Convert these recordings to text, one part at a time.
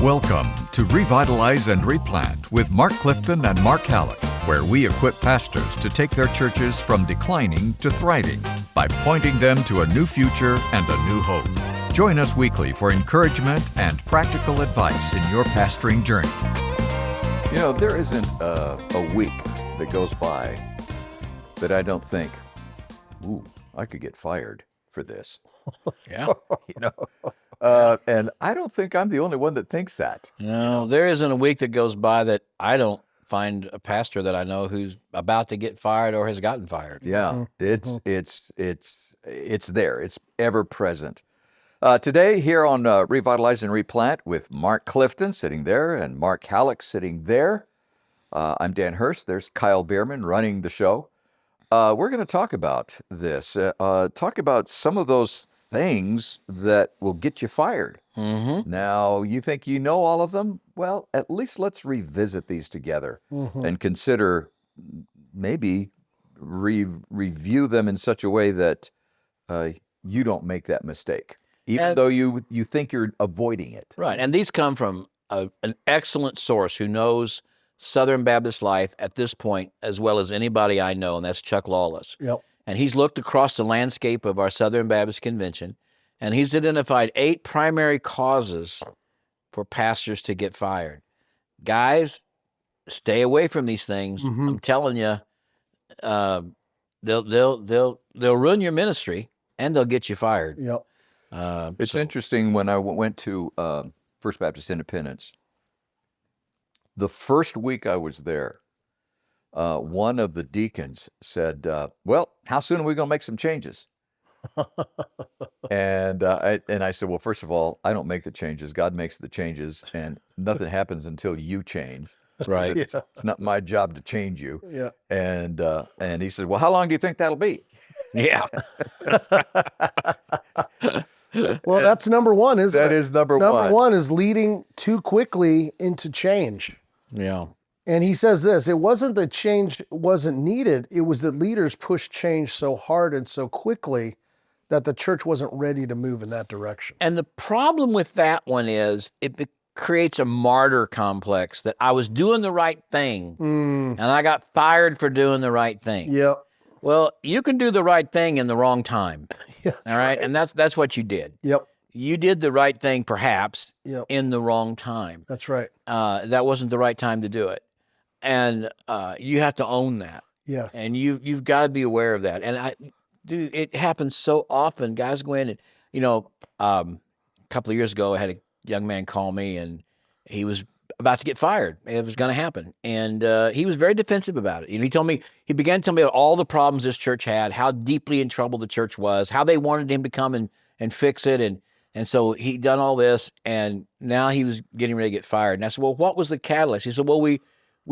Welcome to Revitalize and Replant with Mark Clifton and Mark Hallock, where we equip pastors to take their churches from declining to thriving by pointing them to a new future and a new hope. Join us weekly for encouragement and practical advice in your pastoring journey. You know, there isn't a week that goes by that I don't think, ooh, I could get fired for this. Yeah. And I don't think I'm the only one that thinks that. No, there isn't a week that goes by that I don't find a pastor that I know who's about to get fired or has gotten fired. Yeah, it's there. It's ever present. Today here on Revitalize and Replant with Mark Clifton sitting there and Mark Hallock sitting there. I'm Dan Hurst. There's Kyle Bierman running the show. We're going to talk about this. Talk about some of those things that will get you fired. Mm-hmm. Now, you think you know all of them? Well, at least let's revisit these together and consider maybe review them in such a way that you don't make that mistake, even though you think you're avoiding it. Right, and these come from an excellent source who knows Southern Baptist life at this point as well as anybody I know, and that's Chuck Lawless. Yep. And he's looked across the landscape of our Southern Baptist Convention, and he's identified 8 primary causes for pastors to get fired. Guys, stay away from these things. I'm telling you, they'll ruin your ministry and they'll get you fired. Yep. It's interesting when I went to First Baptist Independence. The first week I was there, one of the deacons said, well, how soon are we going to make some changes? And I said, well, first of all, I don't make the changes. God makes the changes, and nothing happens until you change. Right. It's not my job to change you. Yeah. And he said, well, how long do you think that'll be? Yeah. Well, that's number one, isn't it? That is number one. Number one is leading too quickly into change. Yeah. And he says this, it wasn't that change wasn't needed, it was that leaders pushed change so hard and so quickly that the church wasn't ready to move in that direction. And the problem with that one is it creates a martyr complex that I was doing the right thing and I got fired for doing the right thing. Yep. Well, you can do the right thing in the wrong time. Yeah, all right? And that's what you did. Yep. You did the right thing perhaps Yep. in the wrong time. That's right. That wasn't the right time to do it. And you have to own that. Yeah. And you've got to be aware of that. And dude, it happens so often. Guys go in and, a couple of years ago, I had a young man call me and he was about to get fired. It was going to happen. And he was very defensive about it. He began to tell me about all the problems this church had, how deeply in trouble the church was, how they wanted him to come and fix it. And so he'd done all this, and now he was getting ready to get fired. And I said, well, what was the catalyst? He said, well, we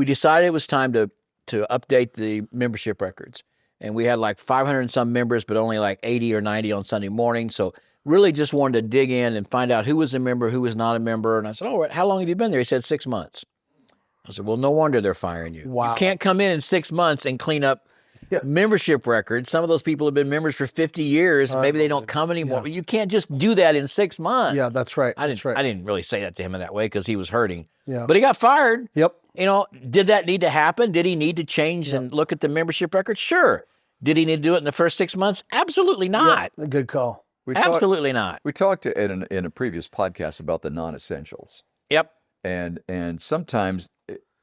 decided it was time to update the membership records. And we had like 500 and some members, but only like 80 or 90 on Sunday morning. So really just wanted to dig in and find out who was a member, who was not a member. And I said, oh, how long have you been there? He said 6 months. I said, well, no wonder they're firing you. Wow. You can't come in 6 months and clean up membership records. Some of those people have been members for 50 years. Maybe they don't come anymore. Yeah. You can't just do that in 6 months. Yeah, that's right. I That's right. didn't really say that to him in that way because he was hurting. Yeah. But he got fired. Yep. Did that need to happen? Did he need to change and look at the membership record? Sure. Did he need to do it in the first 6 months? Absolutely not. A good call. Absolutely not. We talked in a previous podcast about the non-essentials. Yep. And sometimes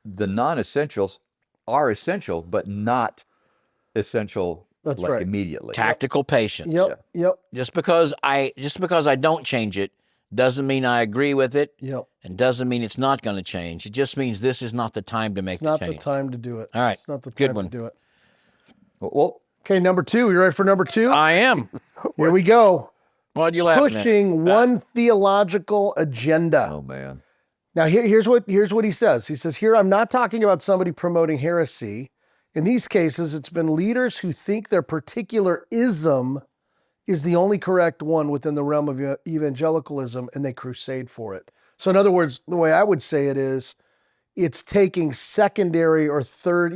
the non-essentials are essential, but not essential That's like right. immediately. Tactical patience. Yep. Just because I don't change it doesn't mean I agree with it. Yep. And doesn't mean it's not going to change. It just means this is not the time to make the Not change. the time to do it. All right. It's not the Good time one. to do it. Well, Okay, number 2. You ready for number 2? I am. Here we go. What are you laughing at? Pushing one theological agenda. oh man. Now, here's what he says. He says, here, I'm not talking about somebody promoting heresy. In these cases, it's been leaders who think their particular ism is the only correct one within the realm of evangelicalism, and they crusade for it. So in other words, the way I would say it is, it's taking secondary or third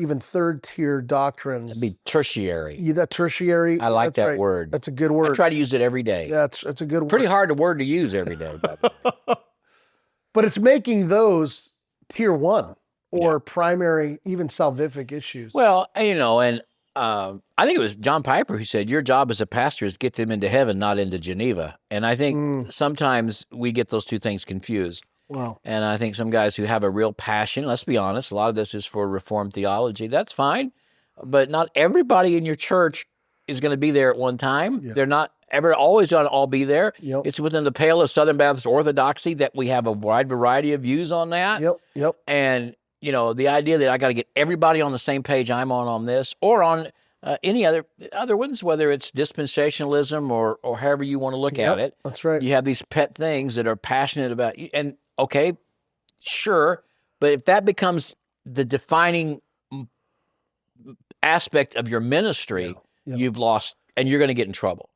tier doctrines. It'd be tertiary. Yeah, that tertiary. I like that's that right. word. That's a good I word. try to use it every day. That's a good word. Pretty hard word to use every day. By the way. But it's making those tier one or primary, even salvific issues. Well, and I think it was John Piper who said, your job as a pastor is to get them into heaven, not into Geneva. And I think sometimes we get those two things confused. Wow. And I think some guys who have a real passion, let's be honest, a lot of this is for Reformed theology. That's fine. But not everybody in your church is going to be there at one time. Yeah. They're not ever always going to all be there. Yep. It's within the pale of Southern Baptist orthodoxy that we have a wide variety of views on that. Yep. And, the idea that I got to get everybody on the same page I'm on this, or on any other ones, whether it's dispensationalism or however you want to look at it. That's right. You have these pet things that are passionate about you. And okay, sure, but if that becomes the defining aspect of your ministry, you've lost, and you're going to get in trouble.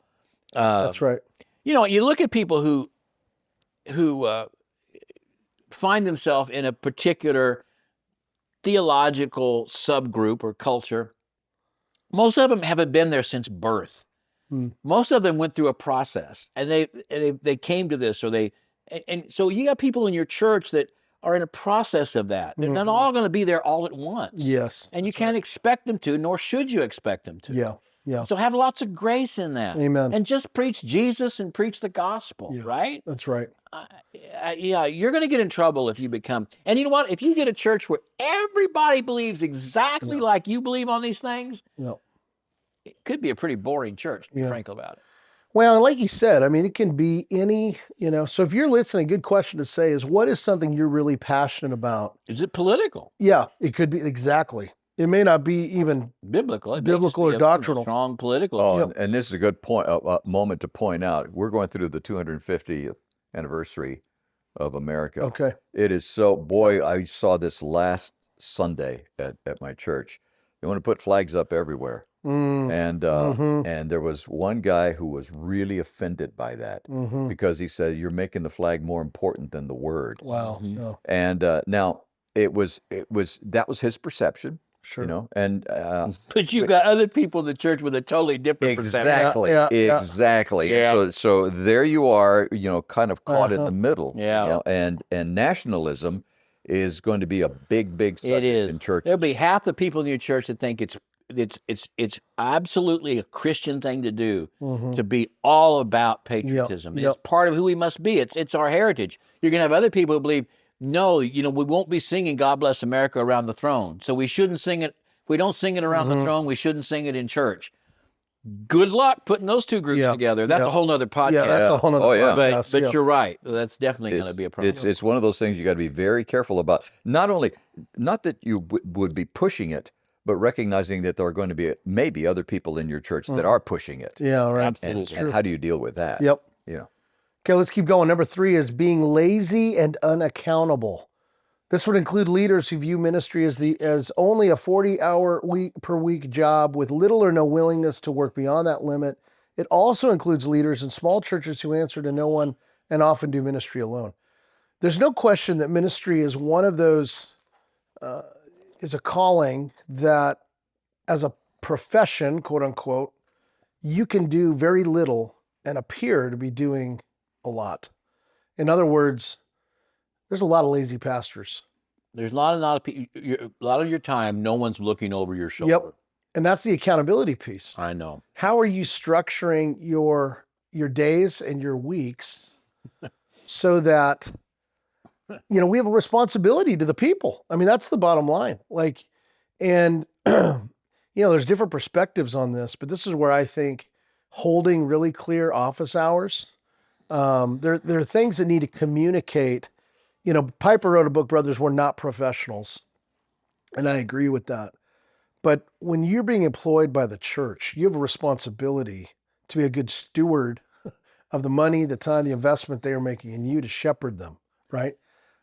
That's right. You look at people who find themselves in a particular theological subgroup or culture. Most of them haven't been there since birth. Most of them went through a process, and they came to this, or and so you got people in your church that are in a process of that. They're not all going to be there all at once. Yes. And you can't expect them to, nor should you expect them to. Yeah. So have lots of grace in that. Amen. And just preach Jesus and preach the gospel, right? That's right. You're going to get in trouble if you become, and you know what? If you get a church where everybody believes exactly like you believe on these things, it could be a pretty boring church, to be frank about it. Well, and like you said, I mean, it can be any, so if you're listening, a good question to say is, what is something you're really passionate about? Is it political? Yeah, it could be, exactly. It may not be even biblical or doctrinal. Strong political. Oh, and this is a good point, moment to point out. We're going through the 250th anniversary of America. Okay. It is I saw this last Sunday at my church. They want to put flags up everywhere. And there was one guy who was really offended by that because he said, you're making the flag more important than the word. Wow. No. And now that was his perception. Sure. But you got other people in the church with a totally different perception. Exactly. Yeah. So there you are, kind of caught in the middle. Yeah. And nationalism is going to be a big subject in churches. There'll be half the people in your church that think it's absolutely a Christian thing to do, to be all about patriotism. It's part of who we must be. It's our heritage. You're going to have other people who believe, no, we won't be singing God Bless America around the throne. So we shouldn't sing it. If we don't sing it around the throne, we shouldn't sing it in church. Good luck putting those two groups together. That's a whole nother podcast. Yeah, that's a whole nother podcast. But you're right. That's definitely going to be a problem. It's one of those things you got to be very careful about. Not that you would be pushing it, but recognizing that there are going to be maybe other people in your church that are pushing it. Yeah, right. And how do you deal with that? Yep. Yeah. Okay, let's keep going. Number 3 is being lazy and unaccountable. This would include leaders who view ministry as only a 40-hour per week job with little or no willingness to work beyond that limit. It also includes leaders in small churches who answer to no one and often do ministry alone. There's no question that ministry is one of those, is a calling that as a profession, quote unquote, you can do very little and appear to be doing a lot. In other words, there's a lot of lazy pastors. There's not a lot of your time, no one's looking over your shoulder. Yep. And that's the accountability piece. I know. How are you structuring your days and your weeks so that, we have a responsibility to the people? I mean, that's the bottom line. There's different perspectives on this, but this is where I think holding really clear office hours, there are things that need to communicate. Piper wrote a book, Brothers, We're Not Professionals. And I agree with that. But when you're being employed by the church, you have a responsibility to be a good steward of the money, the time, the investment they are making in you to shepherd them, right?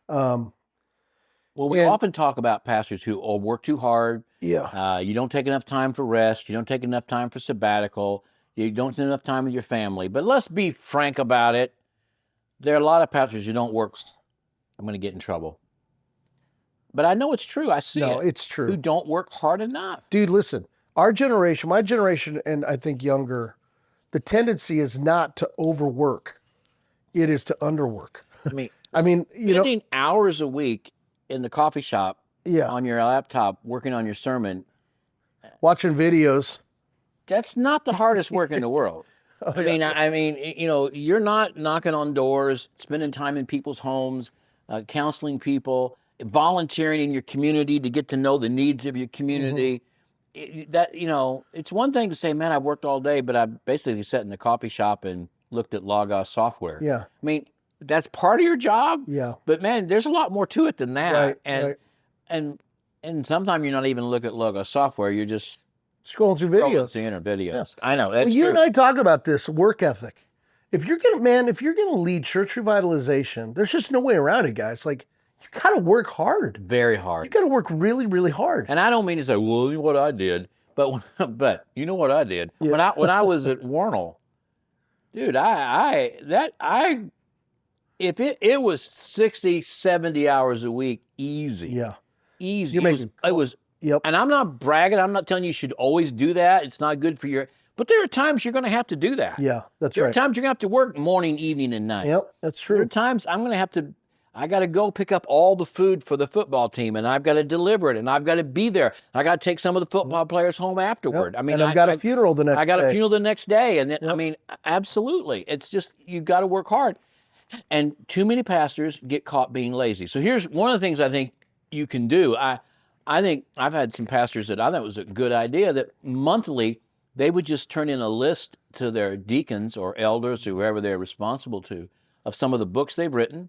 We often talk about pastors who work too hard. Yeah. You don't take enough time for rest. You don't take enough time for sabbatical. You don't spend enough time with your family. But let's be frank about it. There are a lot of pastors who don't work. I'm going to get in trouble. But I know it's true. I see it. No, it's true. Who don't work hard enough. Dude, listen, our generation, my generation, and I think younger, the tendency is not to overwork. It is to underwork. I mean, I mean, spending hours a week in the coffee shop yeah, on your laptop working on your sermon, watching videos. that's not the hardest work in the world. Oh, I mean, you're not knocking on doors, spending time in people's homes, counseling people, volunteering in your community to get to know the needs of your community. It's one thing to say, man, I've worked all day, but I basically sat in the coffee shop and looked at Logos software. Yeah. I mean, that's part of your job. Yeah. But man, there's a lot more to it than that. Right, and right. and sometimes you're not even looking at Logos software. You're just scrolling through videos. Seeing videos. Yeah. I know. That's you true. and I talk about this work ethic. If you're gonna lead church revitalization, there's just no way around it, guys. Like, you gotta work hard. Very hard. You gotta work really, really hard. And I don't mean to say, well, you know what I did, but you know what I did when I was at Warnell, dude. If it was 60, 70 hours a week, easy. Yeah. Easy. It was. Yep. And I'm not bragging. I'm not telling you should always do that. It's not good for but there are times you're going to have to do that. Yeah, that's there right. There are times you're going to have to work morning, evening, and night. Yep, that's true. There are times I got to go pick up all the food for the football team, and I've got to deliver it, and I've got to be there. I got to take some of the football players home afterward. Yep. I mean, and I've got a funeral the next day. I got a funeral the next day. And then, I mean, absolutely. It's just, you've got to work hard. And too many pastors get caught being lazy. So here's one of the things I think you can do. I think I've had some pastors that I thought it was a good idea that monthly they would just turn in a list to their deacons or elders or whoever they're responsible to of some of the books they've written,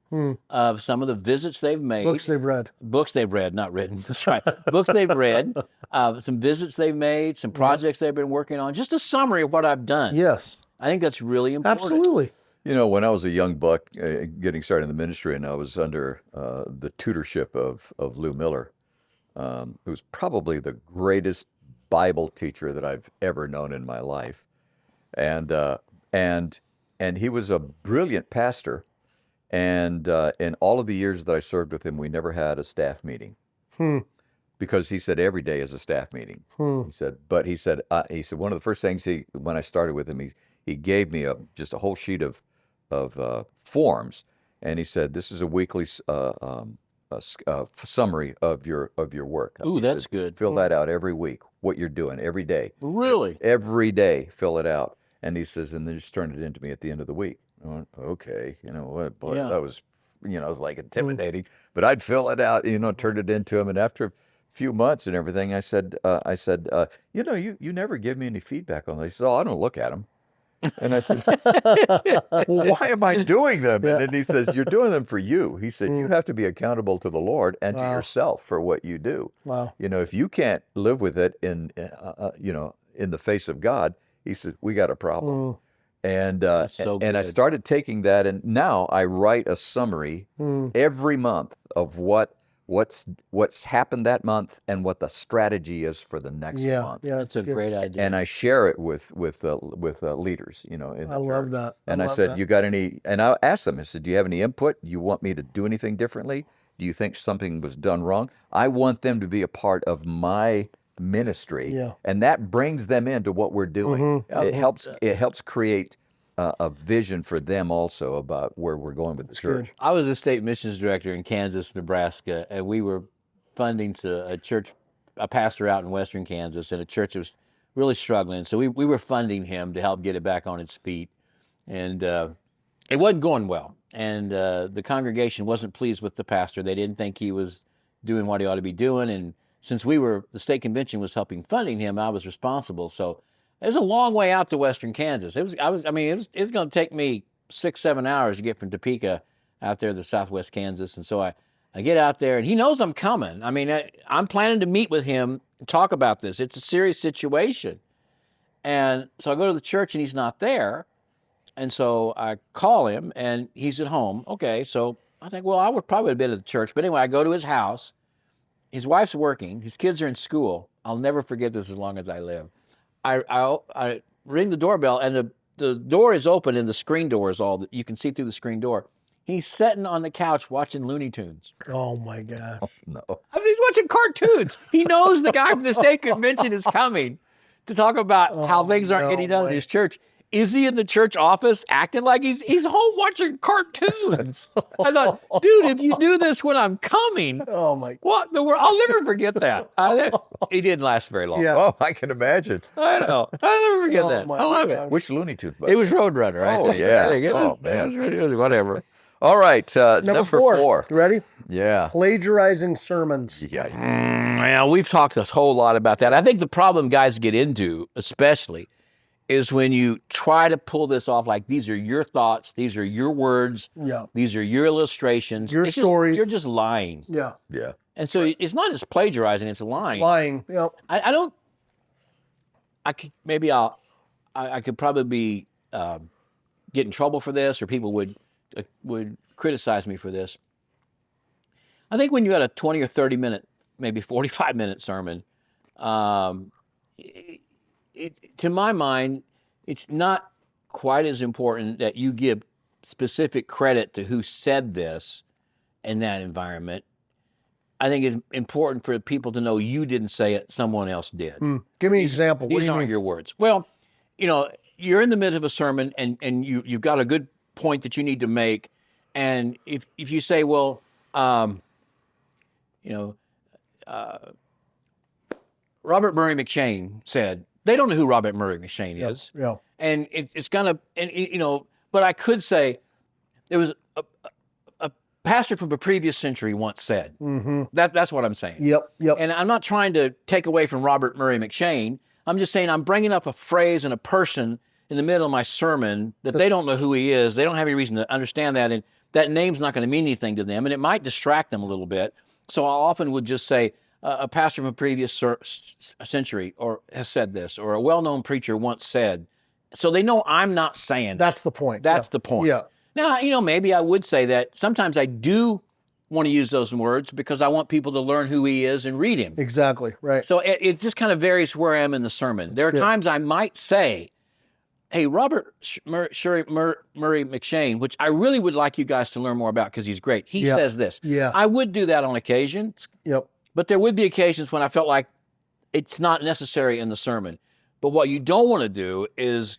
of some of the visits they've made. Books they've read. Books they've read, not written. That's right. Books they've read, some visits they've made, some projects they've been working on, just a summary of what I've done. Yes. I think that's really important. Absolutely. When I was a young buck getting started in the ministry, and I was under the tutorship of Lou Miller, who was probably the greatest Bible teacher that I've ever known in my life, and he was a brilliant pastor, and in all of the years that I served with him, we never had a staff meeting, because he said every day is a staff meeting. He said one of the first things when I started with him, he gave me just a whole sheet of forms, and he said, this is a weekly summary of your work. Ooh, that's good. Fill that out every week, what you're doing every day. Really? Every day, fill it out. And he says, and then just turn it into me at the end of the week. I went, okay, what, boy, that was, it was like intimidating, but I'd fill it out, turn it into him. And after a few months and everything, I said, you never give me any feedback on this. He said, I don't look at them. And I said, well, why am I doing them? And then he says, you're doing them for you. He said, you have to be accountable to the Lord and to yourself for what you do. Wow. If you can't live with it in the face of God, he said, we got a problem. And I started taking that, and now I write a summary every month of what's happened that month and what the strategy is for the next month. Yeah, that's a great idea. And I share it with leaders, in the church. Love that. And I said, you got any? And I asked them. I said, do you have any input? Do you want me to do anything differently? Do you think something was done wrong? I want them to be a part of my ministry, and that brings them into what we're doing. It helps create a vision for them also about where we're going with the church. I was a state missions director in Kansas, Nebraska, and we were funding a pastor out in western Kansas, and a church that was really struggling. So we were funding him to help get it back on its feet, and it wasn't going well. And the congregation wasn't pleased with the pastor. They didn't think he was doing what he ought to be doing, and since the state convention was helping funding him, I was responsible. So it was a long way out to western Kansas. It was going to take me 6-7 hours to get from Topeka out there to southwest Kansas. And so I get out there, and he knows I'm coming. I mean, I'm planning to meet with him and talk about this. It's a serious situation. And so I go to the church, and he's not there. And so I call him, and he's at home. Okay, so I think, well, I would probably have been at the church. But anyway, I go to his house. His wife's working. His kids are in school. I'll never forget this as long as I live. I ring the doorbell, and the door is open, and the screen door is all that you can see through the screen door. He's sitting on the couch watching Looney Tunes. Oh my gosh. Oh, no. I mean, he's watching cartoons. He knows the guy from the state convention is coming to talk about how things aren't getting done in his church. is he in the church office acting like he's home watching cartoons? I thought, dude, if you do this when I'm coming, Oh my! what the world? I'll never forget that. He didn't last very long. Yeah. Oh, I can imagine. I know. I'll never forget Oh, that. my I love God. it. Which Looney Tunes? It was Roadrunner. I Oh, think. yeah. I think it was, Oh, man. it was whatever. All right. Number four. You ready? Yeah. Plagiarizing sermons. Yeah. Well, we've talked a whole lot about that. I think the problem guys get into, especially, is when you try to pull this off like these are your thoughts, these are your words, Yeah. these are your illustrations. Your stories. You're just lying. Yeah. Yeah. And so it's not just plagiarizing, it's lying. Lying. Yep. I don't, I could, maybe I could probably be, get in trouble for this, or people would criticize me for this. I think when you got a 20 or 30 minute, maybe 45-minute sermon, to my mind, it's not quite as important that you give specific credit to who said this in that environment. I think it's important for people to know you didn't say it, someone else did. Give me an example. What do These you aren't mean? your words. Well, you're in the midst of a sermon and you've got a good point that you need to make. And if you say, well, Robert Murray McShane said, they don't know who Robert Murray McShane is. Yeah. And it's gonna, but I could say there was a pastor from a previous century once said. Mm-hmm. That's what I'm saying. Yep. And I'm not trying to take away from Robert Murray McShane. I'm just saying I'm bringing up a phrase and a person in the middle of my sermon that they don't know who he is. They don't have any reason to understand that, and that name's not going to mean anything to them, and it might distract them a little bit. So I often would just say, a pastor from a previous century or has said this, or a well-known preacher once said, so they know I'm not saying That's the point. That's the point. Yeah. Now, maybe I would say that sometimes I do want to use those words because I want people to learn who he is and read him. Exactly. Right. So it just kind of varies where I am in the sermon. There are times I might say, hey, Robert Murray McShane, which I really would like you guys to learn more about because he's great. He says this. Yeah. I would do that on occasion. Yep. But there would be occasions when I felt like it's not necessary in the sermon. But what you don't want to do is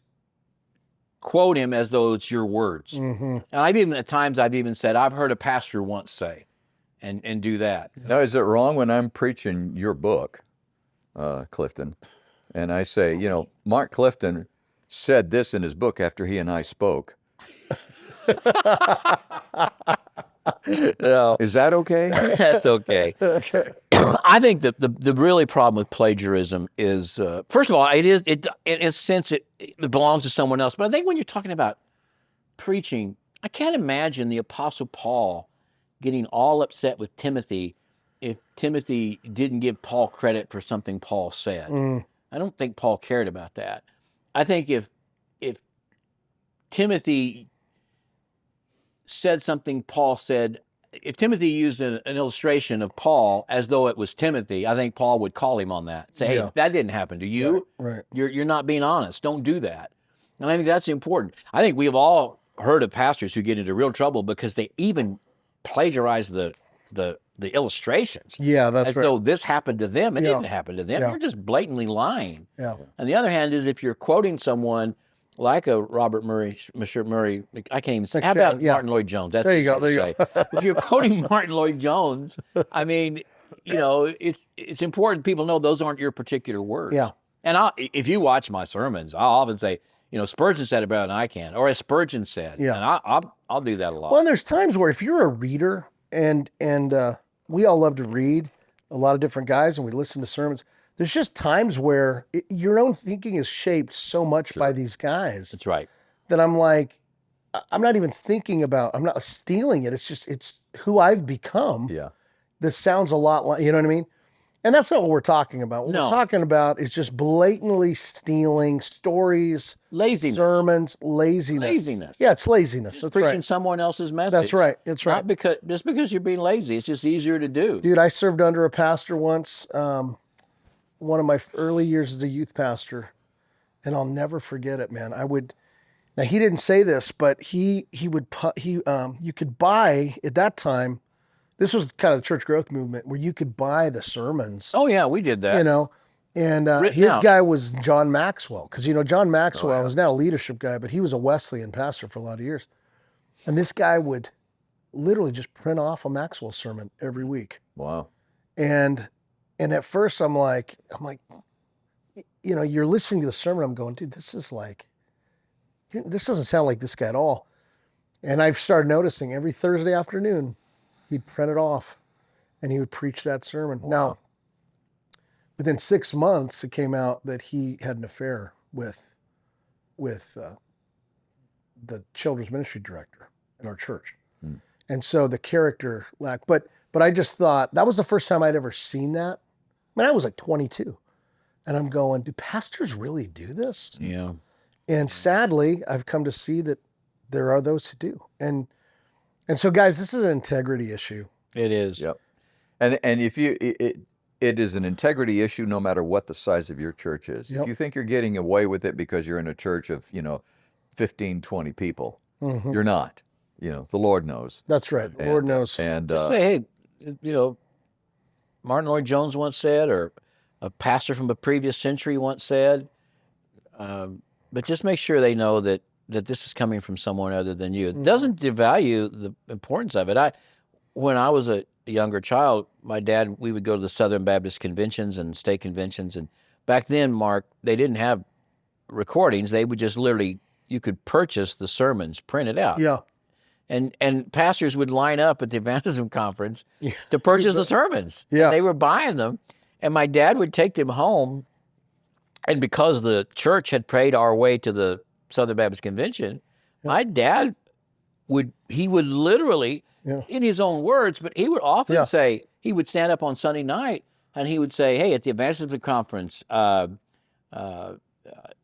quote him as though it's your words. Mm-hmm. And at times I've even said, I've heard a pastor once say, and do that. Now, is it wrong when I'm preaching your book, Clifton, and I say, Mark Clifton said this in his book after he and I spoke? No. Is that okay? That's okay. I think that the really problem with plagiarism is, first of all, it in a sense it belongs to someone else. But I think when you're talking about preaching, I can't imagine the Apostle Paul getting all upset with Timothy if Timothy didn't give Paul credit for something Paul said. I don't think Paul cared about that. I think if Timothy said something Paul said, if Timothy used an illustration of Paul as though it was Timothy, I think Paul would call him on that. Say, hey, that didn't happen to you. Right. You're not being honest. Don't do that. And I think that's important. I think we have all heard of pastors who get into real trouble because they even plagiarize the illustrations. Yeah, that's as right. though this happened to them. It didn't happen to them. Yeah. They're just blatantly lying. Yeah. On the other hand is if you're quoting someone like a Robert Murray, Mr. Murray, I can't even say. How about Martin Lloyd Jones? That's there you go. There you go. If you're quoting Martin Lloyd Jones, I mean, it's important people know those aren't your particular words. Yeah. And if you watch my sermons, I'll often say, Spurgeon said it better than I can, or as Spurgeon said. Yeah. And I'll do that a lot. Well, and there's times where if you're a reader, and we all love to read, a lot of different guys, and we listen to sermons. There's just times where your own thinking is shaped so much by these guys. That's right. That I'm like, I'm not even thinking about, I'm not stealing it. It's who I've become. Yeah. This sounds a lot like, you know what I mean? And that's not what we're talking about. What we're talking about is just blatantly stealing stories, laziness, sermons, laziness. Yeah, it's laziness. That's preaching right. someone else's message. That's right. That's right. Not because you're being lazy. It's just easier to do. Dude, I served under a pastor once. One of my early years as a youth pastor, and I'll never forget it, man. Now he didn't say this, but you could buy at that time. This was kind of the church growth movement where you could buy the sermons. Oh yeah, we did that. And Written his out. guy was John Maxwell, because John Maxwell was not a leadership guy, but he was a Wesleyan pastor for a lot of years. And this guy would literally just print off a Maxwell sermon every week. Wow. And at first I'm like, you're listening to the sermon, I'm going, dude, this doesn't sound like this guy at all. And I've started noticing every Thursday afternoon, he'd print it off and he would preach that sermon. Wow. Now, within 6 months, it came out that he had an affair with the children's ministry director at our church. And so the character lacked, but I just thought that was the first time I'd ever seen that. I mean, I was like 22 and I'm going, do pastors really do this? Yeah. And sadly, I've come to see that there are those who do. And so guys, this is an integrity issue. It is. Yep. And if it is an integrity issue no matter what the size of your church is. Yep. If you think you're getting away with it because you're in a church of, 15, 20 people, you're not. The Lord knows. That's right. The Lord knows. And Just say, hey, Martin Lloyd-Jones once said, or a pastor from a previous century once said, but just make sure they know that this is coming from someone other than you. It doesn't devalue the importance of it. When I was a younger child, my dad, we would go to the Southern Baptist conventions and state conventions. And back then, Mark, they didn't have recordings. They would just literally, you could purchase the sermons printed out. Yeah. And pastors would line up at the evangelism conference to purchase the sermons. Yeah. And they were buying them. And my dad would take them home. And because the church had prayed our way to the Southern Baptist Convention, my dad would literally, in his own words, but he would often say, he would stand up on Sunday night and he would say, hey, at the evangelism conference,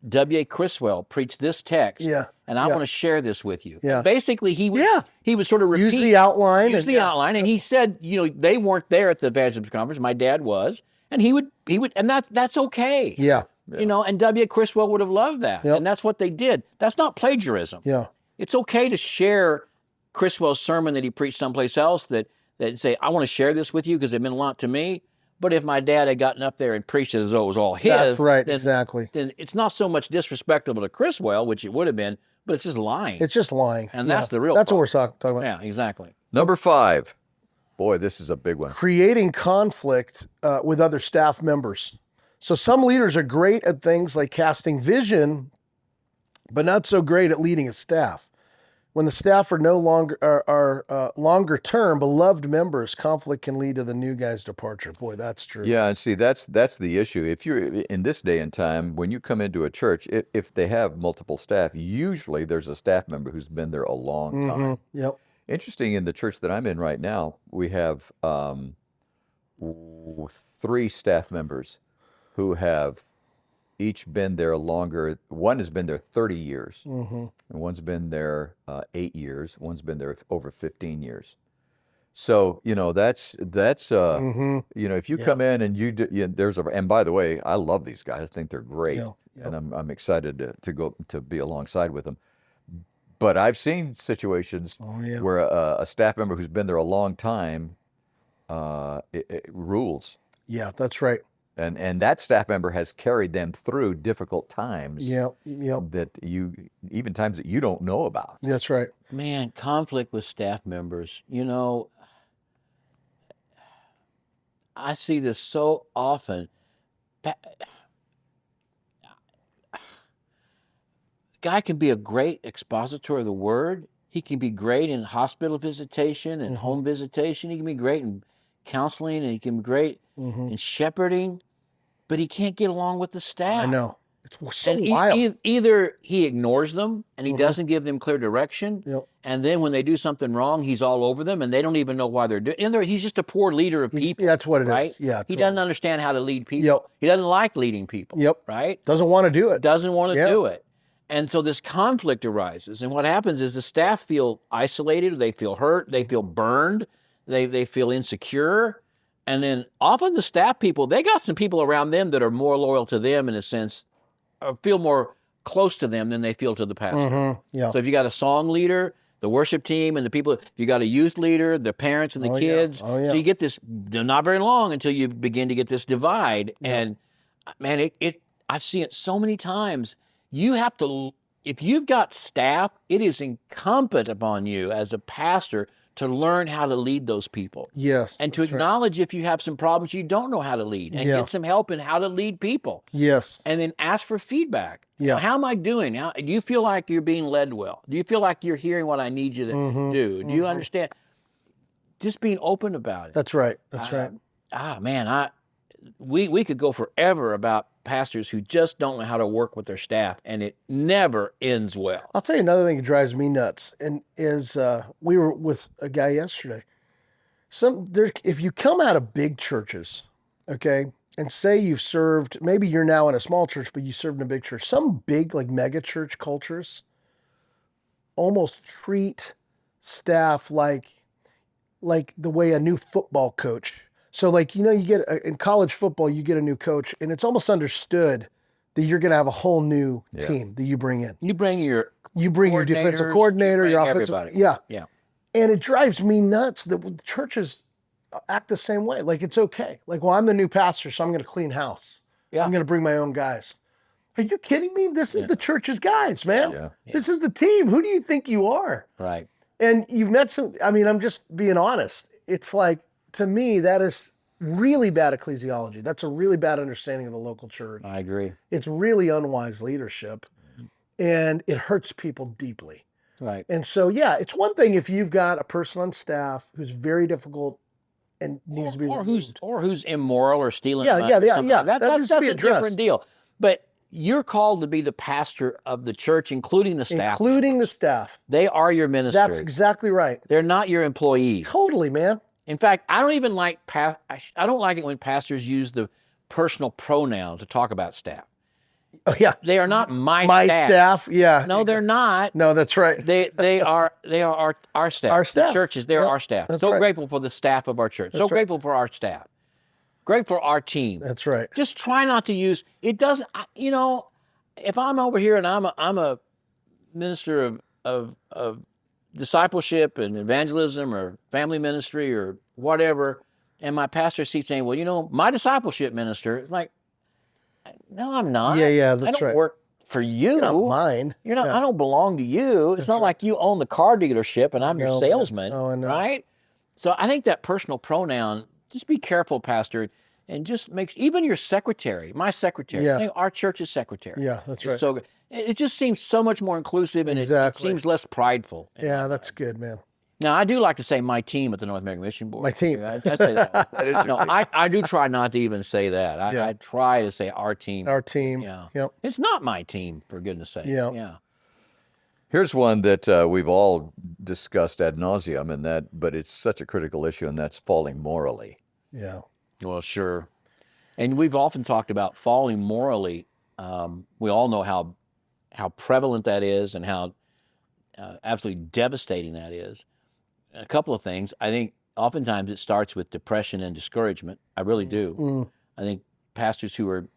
W.A. Criswell preached this text, and I want to share this with you. Yeah. Basically, he would sort of repeat. Use the outline. Outline, and he said, they weren't there at the evangelism conference. My dad was, and he would, and that's okay. Yeah. And W.A. Criswell would have loved that, and that's what they did. That's not plagiarism. Yeah. It's okay to share Criswell's sermon that he preached someplace else that say, I want to share this with you because it meant a lot to me. But if my dad had gotten up there and preached it as though it was all his, that's right, exactly. Then it's not so much disrespectful to Criswell, which it would have been, but it's just lying. It's just lying. And that's the real That's problem. what we're talking about. Yeah, exactly. Number 5. Boy, this is a big one. Creating conflict with other staff members. So some leaders are great at things like casting vision, but not so great at leading a staff. When the staff are no longer longer term beloved members, conflict can lead to the new guy's departure. Boy, that's true. Yeah, and see, that's the issue. If you're in this day and time, when you come into a church, if they have multiple staff, usually there's a staff member who's been there a long time. Yep. Interesting, in the church that I'm in right now, we have 3 staff members who have each been there longer. One has been there 30 years, and one's been there 8 years. One's been there over 15 years. So that's if you come in and and by the way, I love these guys. I think they're great, and I'm excited to go to be alongside with them. But I've seen situations where a staff member who's been there a long time it rules. Yeah, that's right. And that staff member has carried them through difficult times. That even times that you don't know about. That's right. Man, conflict with staff members. I see this so often. Guy can be a great expositor of the word. He can be great in hospital visitation and home visitation. He can be great in counseling, and he can be great in shepherding, but he can't get along with the staff. I know. It's so wild. Either he ignores them and he doesn't give them clear direction, and then when they do something wrong, he's all over them, and they don't even know why they're doing it. He's just a poor leader of people. That's what it right? is. Yeah, he doesn't understand how to lead people. Yep. He doesn't like leading people. Yep. Right? Doesn't want to do it. Doesn't want to do it. And so this conflict arises, and what happens is the staff feel isolated, they feel hurt, they feel burned, they feel insecure, and then often the staff people, they got some people around them that are more loyal to them in a sense, or feel more close to them than they feel to the pastor. So if you got a song leader, the worship team, and the people, if you got a youth leader, the parents and the kids, so you get this, not very long until you begin to get this divide, and man, I've seen it so many times. You have to, if you've got staff, it is incumbent upon you as a pastor to learn how to lead those people. Yes. And to that's right. acknowledge if you have some problems you don't know how to lead, and Yeah. get some help in how to lead people. Yes. And then ask for feedback. Yeah. How am I doing? Do you feel like you're being led well? Do you feel like you're hearing what I need you to do? Do you understand? Just being open about it. That's right. That's right. Man, we could go forever about pastors who just don't know how to work with their staff, and it never ends well. I'll tell you another thing that drives me nuts, and is we were with a guy yesterday. If you come out of big churches, okay, and say you've served, maybe you're now in a small church, but you served in a big church. Some big like mega church cultures almost treat staff like the way a new football coach. So like, you get in college football, you get a new coach, and it's almost understood that you're going to have a whole new team that you bring in. You bring your defensive coordinator, your offensive, everybody. yeah. And it drives me nuts that churches act the same way. Like, it's okay. Like, well, I'm the new pastor, so I'm going to clean house. Yeah. I'm going to bring my own guys. Are you kidding me? This is the church's guys, man. Yeah. This is the team. Who do you think you are? Right. And you've met some, I'm just being honest. It's like, to me, that is really bad ecclesiology. That's a really bad understanding of the local church. I agree. It's really unwise leadership, and it hurts people deeply. Right. And so, it's one thing if you've got a person on staff who's very difficult and needs to be removed. who's immoral or stealing. Yeah. That's a different deal. But you're called to be the pastor of the church, including the staff. Including the staff. They are your ministry. That's exactly right. They're not your employees. Totally, man. In fact, I don't even like I don't like it when pastors use the personal pronoun to talk about staff. Oh yeah, they are not my staff. Yeah, no, they're not. No, that's right. They are our staff. Our staff. The churches, they're our staff. That's So right. grateful for the staff of our church. That's grateful for our staff. Grateful for our team. That's right. Just try not to use it. Doesn't if I'm over here and I'm a minister of discipleship and evangelism or family ministry or whatever, and my pastor sees saying, well, my discipleship minister, it's like, no, I'm not. Yeah, that's I don't right. work for you. You're not mine. You're not. I don't belong to you. It's not like you own the car dealership and I'm your salesman, I know. right? So I think that personal pronoun, just be careful, pastor, and just even your secretary, my secretary, I think our church's secretary. Yeah, that's right. So it just seems so much more inclusive, and it seems less prideful. Yeah, that's good, man. Now, I do like to say my team at the North American Mission Board. My team. I say that. I do try not to even say that. I try to say our team. Our team. Yeah. Yep. It's not my team, for goodness sake. Yeah. Here's one that we've all discussed ad nauseum, but it's such a critical issue, and that's falling morally. Yeah. Well, sure. And we've often talked about falling morally. We all know how prevalent that is and how absolutely devastating that is. A couple of things. I think oftentimes it starts with depression and discouragement. I really do. I think pastors who are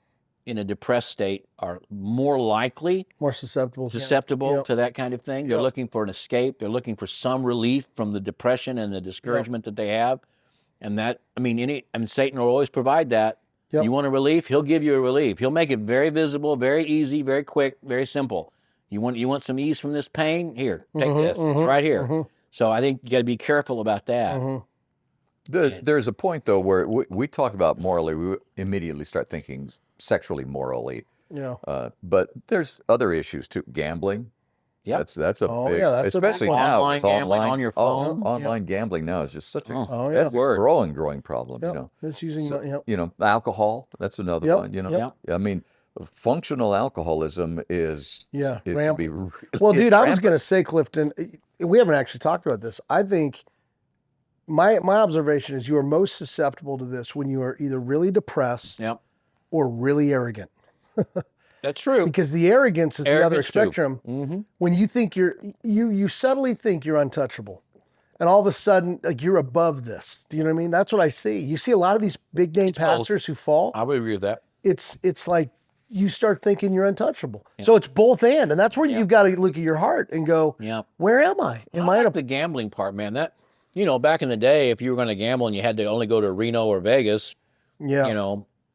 in a depressed state are more likely, more susceptible to that kind of thing. They're looking for an escape. They're looking for some relief from the depression and the discouragement that they have. And Satan will always provide that. Yep. You want a relief? He'll give you a relief. He'll make it very visible, very easy, very quick, very simple. You want some ease from this pain? Here, take this. It's right here. So I think you got to be careful about that. There's a point, though, where we talk about morally, we immediately start thinking sexually morally. Yeah. But there's other issues too. Gambling. Yeah. That's a big, that's especially a big now. Online gambling on your phone. Online gambling now is just such a that's growing problem. Yep. It's using alcohol. That's another one. Yep. I mean, functional alcoholism is it can be really well, dude, I was rampant. going to say, Clifton, we haven't actually talked about this. I think my observation is you are most susceptible to this when you are either really depressed or really arrogant. That's true. Because the arrogance is the other Arrogance, too. spectrum. When you think you subtly think you're untouchable, and all of a sudden, like, you're above this. Do you know what I mean? That's what I see. You see a lot of these big name pastors who fall. I would agree with that. It's like you start thinking you're untouchable. So it's both and that's where you've got to look at your heart and go, where am I? Am I like the gambling part, man? That back in the day, if you were going to gamble and you had to only go to Reno or Vegas,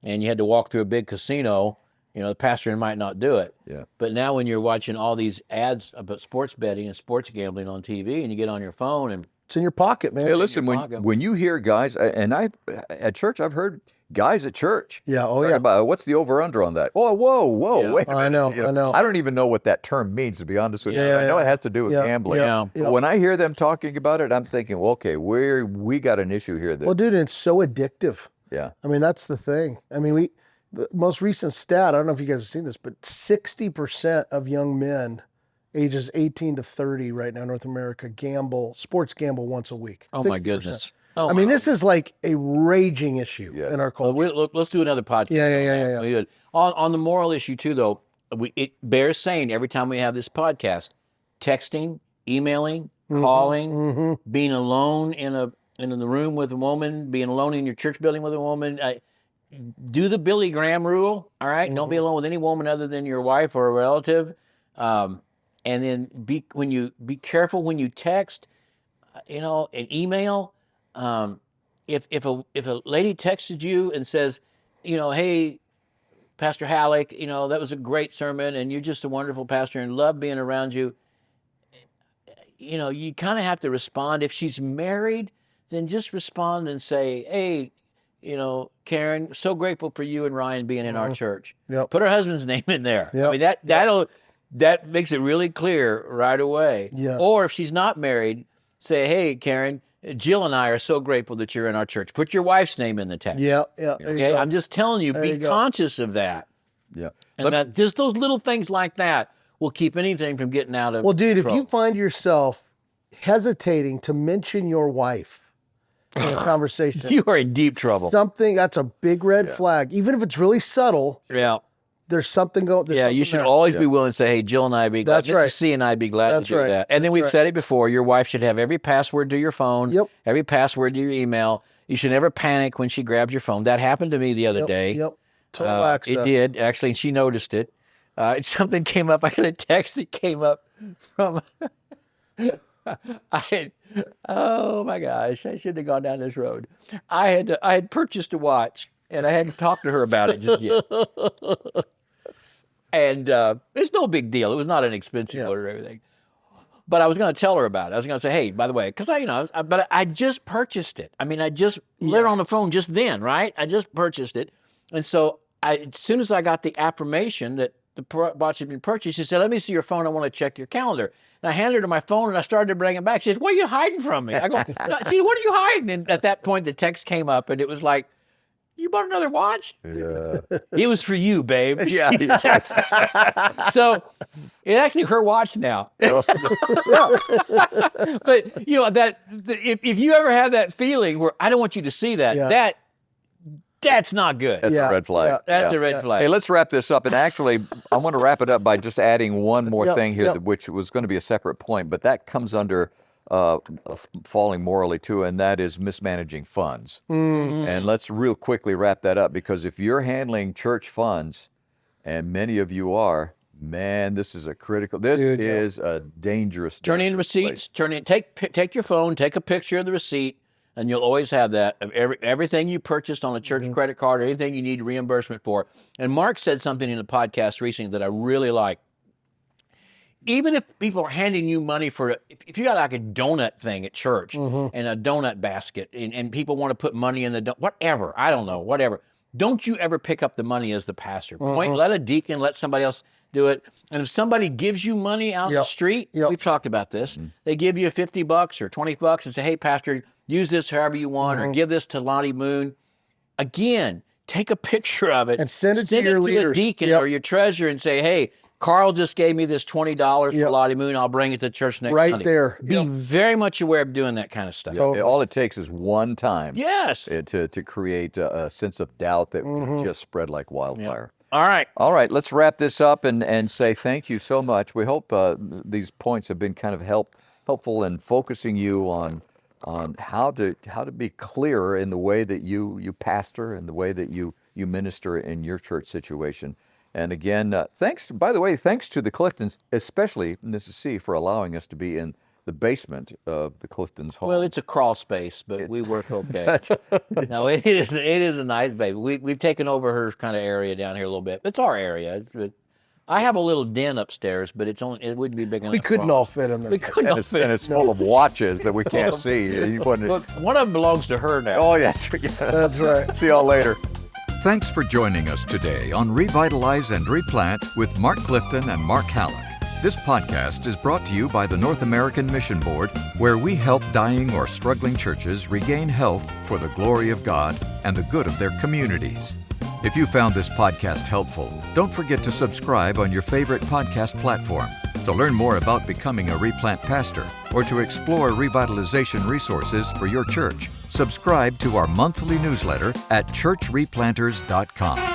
and you had to walk through a big casino, the pastor might not do it. Yeah. But now when you're watching all these ads about sports betting and sports gambling on TV, and you get on your phone and It's in your pocket, man. Hey, listen, your when pocket. when you hear guys, and at church, I've heard guys at church. Yeah, oh talking yeah. about what's the over/under on that? Oh, whoa, Yeah. wait a I minute. know, I know. I don't even know what that term means, to be honest with you. Yeah, I know yeah. it has to do with Yeah, gambling. yeah, yeah. But when I hear them talking about it, I'm thinking, well, okay, we got an issue here. That, Well, dude, it's so addictive. yeah, I mean, that's the thing. I mean, the most recent stat, I don't know if you guys have seen this, but 60% of young men ages 18 to 30 right now in North America sports gamble once a week. Oh my 60%. goodness! Oh, I mean, this is like a raging issue Yeah. in our well, culture. let's do another podcast. Yeah. We did. On the moral issue too, though, it bears saying every time we have this podcast, texting, emailing, calling, being alone in the room with a woman, being alone in your church building with a woman. Do the Billy Graham rule. All right? Don't be alone with any woman other than your wife or a relative. And then be careful when you text, an email. If a lady texted you and says, hey, Pastor Hallock, that was a great sermon, and you're just a wonderful pastor, and love being around you. You kind of have to respond. If she's married, then just respond and say, hey, Karen, so grateful for you and Ryan being in our church. Yep. Put her husband's name in there. Yep. I mean, that makes it really clear right away. Yeah. Or if she's not married, say, hey, Karen, Jill and I are so grateful that you're in our church. Put your wife's name in the text. Yeah. There you Okay, go. I'm just telling you, There be you go. conscious of that. yeah. And just those little things like that will keep anything from getting out of Well, dude, if control. you find yourself hesitating to mention your wife in a conversation, You are in deep trouble. that's a big red flag. Even if it's really subtle, Yeah. there's something going. Yeah, you should always be willing to say, hey, Jill and I be glad. That's right. C and I be glad That's to do right. that. And then That's we've right. said it before, your wife should have every password to your phone, Yep. every password to your email. You should never panic when she grabs your phone. That happened to me the other day. Yep. Total access. It did, actually, and she noticed it. Something came up. I had a text that came up from... oh my gosh, I shouldn't have gone down this road. I had purchased a watch, and I hadn't talked to her about it just yet. And it's no big deal. It was not an expensive one or everything. But I was going to tell her about it. I was going to say, hey, by the way, because but I just purchased it. I mean, I just lit it on the phone just then, right? I just purchased it. And so as soon as I got the affirmation that the watch had been purchased, she said, let me see your phone. I want to check your calendar. And I handed her my phone, and I started to bring it back. She said, what are you hiding from me? I go, what are you hiding? And at that point, the text came up, and it was like, you bought another watch? Yeah. It was for you, babe. Yeah. So it's actually her watch now. But if you ever have that feeling where I don't want you to see that, that's not good. That's a red flag. That's a red flag. Hey, let's wrap this up. And actually, I want to wrap it up by just adding one more thing here, which was going to be a separate point, but that comes under falling morally too, and that is mismanaging funds. And let's real quickly wrap that up, because if you're handling church funds, and many of you are, man, this is a dangerous. Turn in receipts. Take your phone, take a picture of the receipt, and you'll always have that of everything you purchased on a church credit card or anything you need reimbursement for. And Mark said something in the podcast recently that I really like. Even if people are handing you money if you got like a donut thing at church and a donut basket, and people want to put money in whatever, I don't know, whatever. Don't you ever pick up the money as the pastor. Let a deacon, let somebody else do it. And if somebody gives you money out the street, we've talked about this, they give you $50 or $20 and say, hey, pastor, use this however you want, or give this to Lottie Moon. Again, take a picture of it and send it to your leaders. The deacon or your treasurer and say, hey, Carl just gave me this $20 for Lottie Moon. I'll bring it to church next Sunday. Right there. Be very much aware of doing that kind of stuff. Totally. All it takes is one time. Yes. To create a sense of doubt that can just spread like wildfire. All right. All right, let's wrap this up and say thank you so much. We hope these points have been kind of helpful in focusing you on how to be clearer in the way that you pastor and the way that you minister in your church situation. And again, thanks to the Cliftons, especially Mrs. C, for allowing us to be in the basement of the Clifton's home. Well, it's a crawl space, but we work okay. No, it is a nice baby. We've taken over her kind of area down here a little bit. It's our area. I have a little den upstairs, but it wouldn't be big enough. We couldn't all fit in there. We couldn't all fit. And it's full of watches that we can't see. Look, one of them belongs to her now. Oh, yes. That's right. See y'all later. Thanks for joining us today on Revitalize and Replant with Mark Clifton and Mark Hallock. This podcast is brought to you by the North American Mission Board, where we help dying or struggling churches regain health for the glory of God and the good of their communities. If you found this podcast helpful, don't forget to subscribe on your favorite podcast platform. To learn more about becoming a replant pastor or to explore revitalization resources for your church, subscribe to our monthly newsletter at churchreplanters.com.